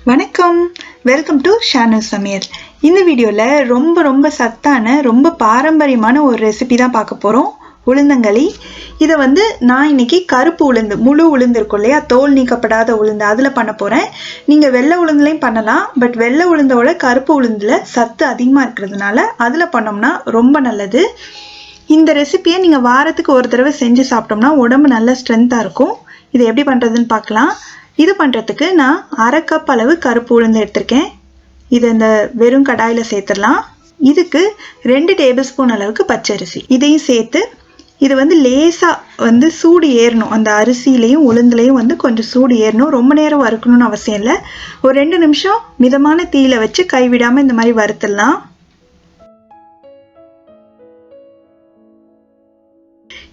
வணக்கம், welcome to Shanu சமையல். இந்த வீடியோவில் ரொம்ப சத்தான ரொம்ப பாரம்பரியமான ஒரு ரெசிபி தான் பார்க்க போகிறோம். உளுந்தங்களி. இதை நான் இன்னைக்கு கருப்பு உளுந்து, முழு உளுந்து இருக்கும் இல்லையா, தோல் நீக்கப்படாத உளுந்து, அதில் பண்ண போகிறேன். நீங்கள் வெள்ளை உளுந்துலையும் பண்ணலாம், பட் வெள்ளை உளுந்தோட கருப்பு உளுந்தில் சத்து அதிகமாக இருக்கிறதுனால அதில் பண்ணோம்னா ரொம்ப நல்லது. இந்த ரெசிபியை நீங்கள் வாரத்துக்கு ஒரு தடவை செஞ்சு சாப்பிட்டோம்னா உடம்பு நல்ல ஸ்ட்ரென்த்தாக இருக்கும். இதை எப்படி பண்ணுறதுன்னு பார்க்கலாம். இது பண்ணுறதுக்கு நான் 1/2 கப் அளவு கருப்பு உளுந்து எடுத்திருக்கேன். இதை இந்த வெறும் கடாயில் சேர்த்துடலாம். இதுக்கு 2 டேபிள் ஸ்பூன் அளவுக்கு பச்சரிசி இதையும் சேர்த்து இது லேசாக சூடு ஏறணும். அந்த அரிசியிலையும் உளுந்துலையும் கொஞ்சம் சூடு ஏறணும். ரொம்ப நேரம் வறுக்கணும்னு அவசியம் இல்லை. ஒரு 2 நிமிஷம் மிதமான தீயில வச்சு கைவிடாமல் இந்த மாதிரி வறுத்துடலாம்.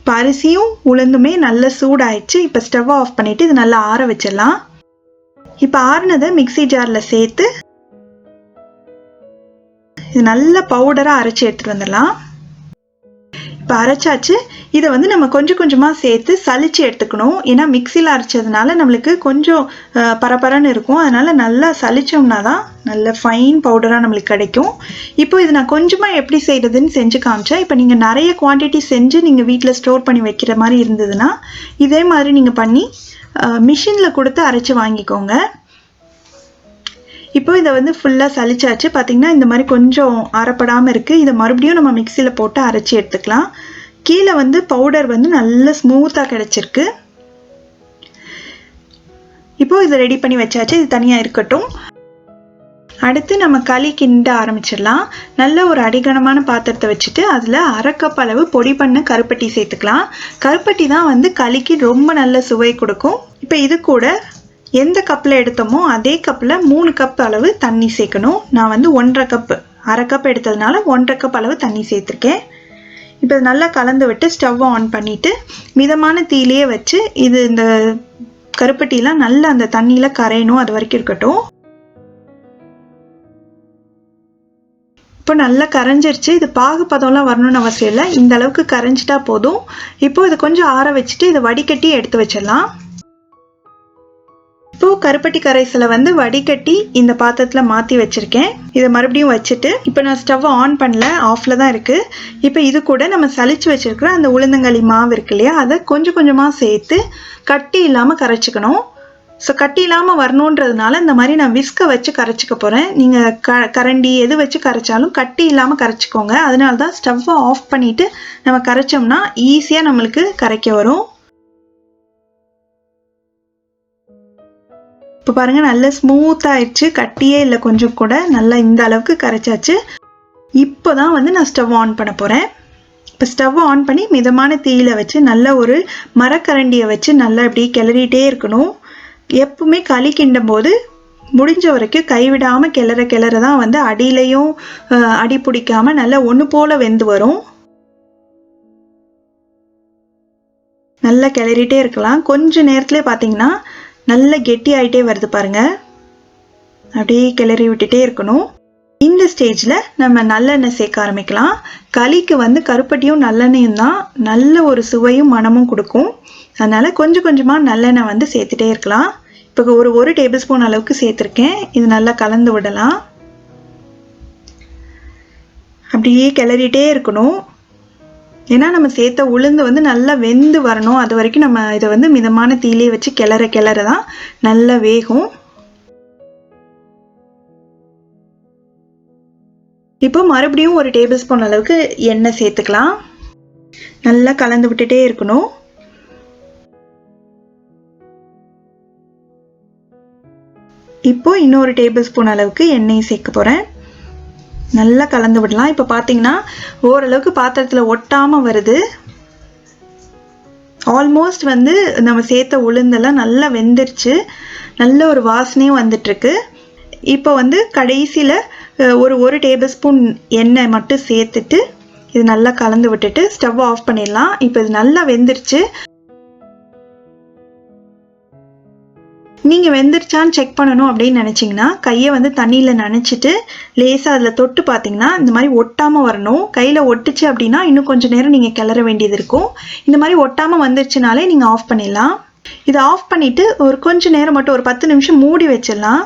இப்போ அரிசியும் உளுந்துமே நல்லா சூடாயிடுச்சு. இப்போ ஸ்டவ் ஆஃப் பண்ணிட்டு இது நல்லா ஆற வச்சிடலாம். இப்போ ஆறுனதை மிக்சி ஜாரில் சேர்த்து இது நல்ல பவுடராக அரைச்சி எடுத்துட்டு வந்துடலாம். இப்போ அரைச்சாச்சு. இதை நம்ம கொஞ்சமாக சேர்த்து சலிச்சு எடுத்துக்கணும். ஏன்னா மிக்சியில் அரைச்சதுனால நம்மளுக்கு கொஞ்சம் பரபரன்னு இருக்கும். அதனால நல்லா சலிச்சோம்னா தான் நல்ல ஃபைன் பவுடராக நம்மளுக்கு கிடைக்கும். இப்போ இது நான் கொஞ்சமாக எப்படி செய்கிறதுன்னு செஞ்சு காமிச்சேன். இப்போ நீங்கள் நிறைய குவான்டிட்டி செஞ்சு நீங்கள் வீட்டில் ஸ்டோர் பண்ணி வைக்கிற மாதிரி இருந்ததுன்னா இதே மாதிரி நீங்கள் பண்ணி மிஷினில் கொடுத்து அரைச்சி வாங்கிக்கோங்க. இப்போ இதை ஃபுல்லாக சலிச்சாச்சு. பார்த்தீங்கன்னா இந்த மாதிரி கொஞ்சம் அரைப்படாமல் இருக்குது. இதை மறுபடியும் நம்ம மிக்சியில் போட்டு அரைச்சி எடுத்துக்கலாம். கீழே பவுடர் நல்ல ஸ்மூத்தாக கிடச்சிருக்கு. இப்போ இதை ரெடி பண்ணி வச்சாச்சு. இது தனியாக இருக்கட்டும். அடுத்து நம்ம களி கிண்ட ஆரம்பிச்சிடலாம். நல்ல ஒரு அடிகனமான பாத்திரத்தை வச்சுட்டு அதில் 1/2 கப் அளவு பொடி பண்ண கருப்பட்டி சேர்த்துக்கலாம். கருப்பட்டி தான் களிக்கு ரொம்ப நல்ல சுவை கொடுக்கும். இப்போ இது கூட எந்த கப்பில் எடுத்தோமோ அதே கப்பில் 3 கப் அளவு தண்ணி சேர்க்கணும். நான் 1/2 கப்பு, 1/2 கப் எடுத்ததுனால 1/2 கப் அளவு தண்ணி சேர்த்துருக்கேன். இப்போ நல்லா கலந்து விட்டு ஸ்டவ் ஆன் பண்ணிவிட்டு மிதமான தீயிலே வச்சு இது இந்த கருப்பட்டிலாம் நல்லா அந்த தண்ணியில் கரையணும். அது வரைக்கும் இருக்கட்டும். இப்போ நல்லா கரைஞ்சிருச்சு. இது பாகுபதம்லாம் வரணும்னு அவசியம் இல்லை. இந்த அளவுக்கு கரைஞ்சிட்டா போதும். இப்போ இது கொஞ்சம் ஆற வச்சுட்டு இதை வடிகட்டி எடுத்து வச்சிடலாம். இப்போ கருப்பட்டி கரைசலை வடிகட்டி இந்த பாத்திரத்தில் மாற்றி வச்சுருக்கேன். இதை மறுபடியும் வச்சுட்டு இப்போ நான் ஸ்டவ் ஆன் பண்ணல, ஆஃபில் தான் இருக்குது. இப்போ இது கூட நம்ம சலிச்சு வச்சுருக்கிற அந்த உளுந்தங்களி மாவு இருக்கு இல்லையா, அதை கொஞ்சமாக சேர்த்து கட்டி இல்லாமல் கரைச்சிக்கணும். ஸோ கட்டி இல்லாமல் வரணுன்றதுனால இந்த மாதிரி நான் விஸ்கை வச்சு கரைச்சிக்க போகிறேன். நீங்கள் கரண்டி எது வச்சு கரைச்சாலும் கட்டி இல்லாமல் கரைச்சிக்கோங்க. அதனால தான் ஸ்டவ்வை ஆஃப் பண்ணிவிட்டு நம்ம கரைச்சோம்னா ஈஸியாக நம்மளுக்கு கரைக்க வரும். இப்போ பாருங்கள், நல்லா ஸ்மூத்தாகிடுச்சு. கட்டியே இல்லை கொஞ்சம் கூட. நல்லா இந்த அளவுக்கு கரைச்சாச்சு. இப்போ தான் நான் ஸ்டவ் ஆன் பண்ண போகிறேன். இப்போ ஸ்டவ் ஆன் பண்ணி மிதமான தீயில வச்சு நல்ல ஒரு மரக்கரண்டியை வச்சு நல்லா இப்படி கிளறிட்டே இருக்கணும். எப்பவுமே களி கிண்டும் போது முடிஞ்ச வரைக்கும் கைவிடாமல் கிளற தான் அடியிலையும் அடி பிடிக்காமல் நல்லா ஒன்று போல் வெந்து வரும். நல்லா கிளறிட்டே இருக்கலாம். கொஞ்ச நேரத்துலேயே பார்த்தீங்கன்னா நல்ல கெட்டி ஆகிட்டே வருது பாருங்க. அப்படியே கிளறி விட்டுட்டே இருக்கணும். இந்த ஸ்டேஜில் நம்ம நல்லெண்ணெய் சேர்க்க ஆரம்பிக்கலாம். களிக்கு கருப்பட்டியும் நல்லெண்ணையும் தான் நல்ல ஒரு சுவையும் மனமும் கொடுக்கும். அதனால் கொஞ்சமாக நல்லெண்ணெய் சேர்த்துட்டே இருக்கலாம். இப்போ ஒரு டேபிள் ஸ்பூன் அளவுக்கு சேர்த்துருக்கேன். இது நல்லா கலந்து விடலாம். அப்படியே கிளறிட்டே இருக்கணும். ஏன்னா நம்ம சேர்த்த உளுந்து நல்லா வெந்து வரணும். அது வரைக்கும் நம்ம இதை மிதமான தீயிலே வச்சு கிளற தான் நல்லா வேகும். இப்போ மறுபடியும் ஒரு டேபிள் ஸ்பூன் அளவுக்கு எண்ணெய் சேர்த்துக்கலாம். நல்லா கலந்து விட்டுட்டே இருக்கணும். இப்போ இன்னொரு டேபிள் ஸ்பூன் அளவுக்கு எண்ணெய் சேர்க்க போகிறேன். நல்லா கலந்து விடலாம். இப்போ பார்த்தீங்கன்னா ஓரளவுக்கு பாத்திரத்தில் ஒட்டாமல் வருது. ஆல்மோஸ்ட் நம்ம சேர்த்த உளுந்தெல்லாம் நல்லா வெந்துருச்சு. நல்ல ஒரு வாசனையும் வந்துட்டுருக்கு. இப்போ கடைசியில் ஒரு டேபிள் ஸ்பூன் எண்ணெய் மட்டும் சேர்த்துட்டு இது நல்லா கலந்து விட்டுட்டு ஸ்டவ் ஆஃப் பண்ணிடலாம். இப்போ இது நல்லா வெந்துருச்சு. நீங்கள் வெந்துருச்சான்னு செக் பண்ணணும் அப்படின்னு நினச்சிங்கன்னா கையை தண்ணியில் நனைச்சிட்டு லேசாக அதில் தொட்டு பார்த்தீங்கன்னா இந்த மாதிரி ஒட்டாமல் வரணும். கையில் ஒட்டுச்சு அப்படின்னா இன்னும் கொஞ்சம் நேரம் நீங்கள் கிளற வேண்டியது இருக்கும். இந்த மாதிரி ஒட்டாமல் வந்துருச்சுனாலே நீங்கள் ஆஃப் பண்ணிடலாம். இதை ஆஃப் பண்ணிவிட்டு ஒரு கொஞ்சம் நேரம் மட்டும் ஒரு 10 நிமிஷம் மூடி வச்சிடலாம்.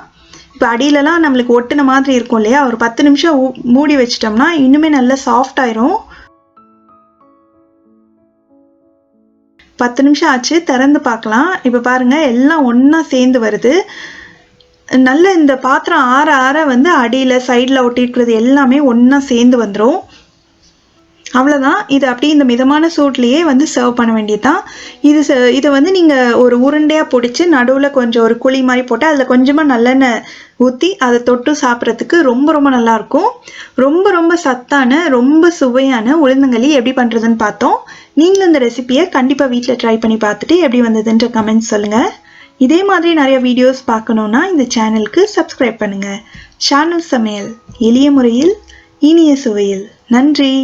இப்போ அடியிலலாம் நம்மளுக்கு ஒட்டுன மாதிரி இருக்கும் இல்லையா, ஒரு 10 நிமிஷம் மூடி வச்சிட்டோம்னா இன்னுமே நல்லா சாஃப்ட் ஆயிரும். 10 நிமிஷம் ஆச்சு, திறந்து பார்க்கலாம். இப்போ பாருங்க எல்லாம் ஒன்றா சேர்ந்து வருது. நல்ல இந்த பாத்திரம் ஆற ஆற வந்து அடியில் சைடில் ஒட்டிருக்கிறது எல்லாமே ஒன்றா சேர்ந்து வந்துடும். அவ்வளோதான். இது அப்படியே இந்த மிதமான சூட்லேயே வந்து சர்வ் பண்ண வேண்டியதுதான். இதை வந்து நீங்கள் ஒரு உருண்டையாக பிடிச்சி நடுவில் கொஞ்சம் ஒரு குழி மாதிரி போட்டு அதில் கொஞ்சமாக நல்லெண்ணெய் ஊற்றி அதை தொட்டு சாப்பிட்றதுக்கு ரொம்ப ரொம்ப நல்லாயிருக்கும். ரொம்ப ரொம்ப சத்தான ரொம்ப சுவையான உளுந்தங்களி எப்படி பண்ணுறதுன்னு பார்த்தோம். நீங்களும் இந்த ரெசிபியை கண்டிப்பாக வீட்டில் ட்ரை பண்ணி பார்த்துட்டு எப்படி வந்ததுன்ற கமெண்ட்ஸ் சொல்லுங்கள். இதே மாதிரி நிறைய வீடியோஸ் பார்க்கணுன்னா இந்த சேனலுக்கு சப்ஸ்கிரைப் பண்ணுங்கள். ஷானு சமையல், எளிய முறையில் இனிய சுவையில். நன்றி.